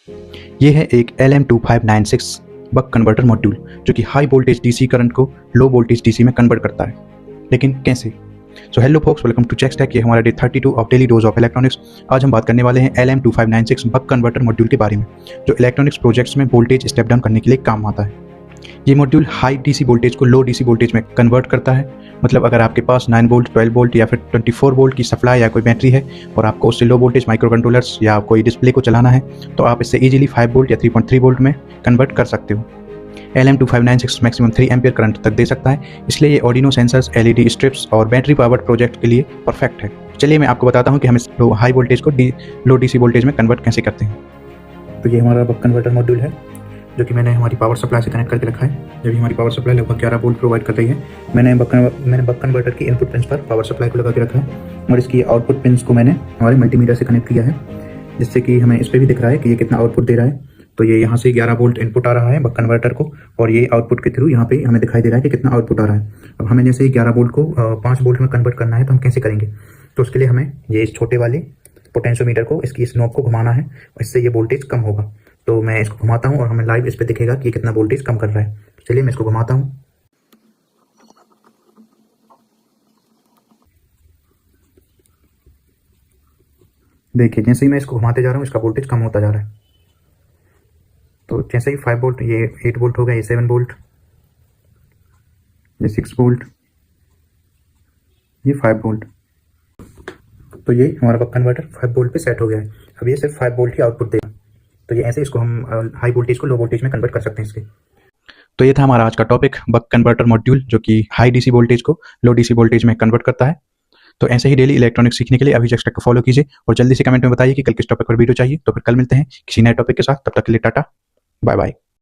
ये है एक LM2596 बक कन्वर्टर मॉड्यूल जो कि हाई वोल्टेज डीसी करंट को लो वोल्टेज डीसी में कन्वर्ट करता है। लेकिन कैसे? So hello folks, welcome to Check Stack. ये हमारा day 32 of daily dose of electronics. आज हम बात करने वाले हैं LM2596 बक कन्वर्टर मॉड्यूल के बारे में, जो इलेक्ट्रॉनिक्स प्रोजेक्ट्स में वोल्टेज स्टेप डाउन करने के लिए काम आता है। ये मॉड्यूल हाई डीसी वोल्टेज को लो डीसी वोल्टेज में कन्वर्ट करता है। मतलब अगर आपके पास 9 वोल्ट, 12 वोल्ट या फिर 24 वोल्ट की सप्लाई या कोई बैटरी है और आपको उससे लो वोल्टेज माइक्रो कंट्रोलर्स या कोई डिस्प्ले को चलाना है, तो आप इससे इजीली 5 वोल्ट या 3.3 वोल्ट में कन्वर्ट कर सकते हो। LM2596 मैक्सिमम 3 एम्पियर करंट तक दे सकता है, इसलिए ये ऑर्डिनो सेंसर्स, LED स्ट्रिप्स और बैटरी पावर्ड प्रोजेक्ट के लिए परफेक्ट है। चलिए मैं आपको बताता हूँ कि हम इस हाई वोल्टेज को लो डीसी वोल्टेज में कन्वर्ट कैसे करते हैं। तो ये हमारा बक कन्वर्टर मॉड्यूल है जो कि मैंने हमारी पावर सप्लाई से कनेक्ट करके रखा है। जब हमारी पावर सप्लाई लगभग 11 वोल्ट प्रोवाइड कर रही है, मैंने बक कन्वर्टर की इनपुट पिन्स पर पावर सप्लाई को लगा के रखा है और इसकी आउटपुट पिन्स को मैंने हमारे मल्टीमीटर से कनेक्ट किया है, जिससे कि हमें इस पर भी दिख रहा है कि ये कितना आउटपुट दे रहा है। तो ये यहाँ से 11 वोल्ट इनपुट आ रहा है बक कन्वर्टर को, और ये आउटपुट के थ्रू यहाँ पे हमें दिखाई दे रहा है कि कितना आउटपुट आ रहा है। अब हमें जैसे 11 वोल्ट को 5 वोल्ट में कन्वर्ट करना है, तो हम कैसे करेंगे? तो उसके लिए हमें ये इस छोटे वाले पोटेंशियोमीटर को, इसकी इस नॉब को घुमाना है, इससे ये वोल्टेज कम होगा। तो मैं इसको घुमाता हूँ और हमें लाइव इस पे दिखेगा कि कितना वोल्टेज कम कर रहा है। चलिए मैं इसको घुमाता हूँ। देखिए, जैसे ही मैं इसको घुमाते जा रहा हूँ, इसका वोल्टेज कम होता जा रहा है। तो जैसे ही 5 वोल्ट, ये 8 वोल्ट हो गया, ये 7 वोल्ट, ये 6 वोल्ट, ये 5 वोल्ट। तो ये हमारा बक कन्वर्टर 5 वोल्ट पे सेट हो गया है। अब ये सिर्फ 5 वोल्ट की आउटपुट देगा। तो ये ऐसे इसको हम हाई वोल्टेज को लो वोल्टेज में कन्वर्ट कर सकते हैं इसके। तो ये था हमारा आज का टॉपिक, बक कन्वर्टर मॉड्यूल जो कि हाई डीसी वोल्टेज को लो डीसी वोल्टेज में कन्वर्ट करता है। तो ऐसे ही डेली इलेक्ट्रॉनिक्स सीखने के लिए अभी चेक को फॉलो कीजिए और जल्दी से कमेंट में बताइए कि कल किस टॉपिक पर वीडियो चाहिए। तो फिर कल मिलते हैं किसी नए टॉपिक के साथ। तब तक के लिए टाटा, बाय बाय।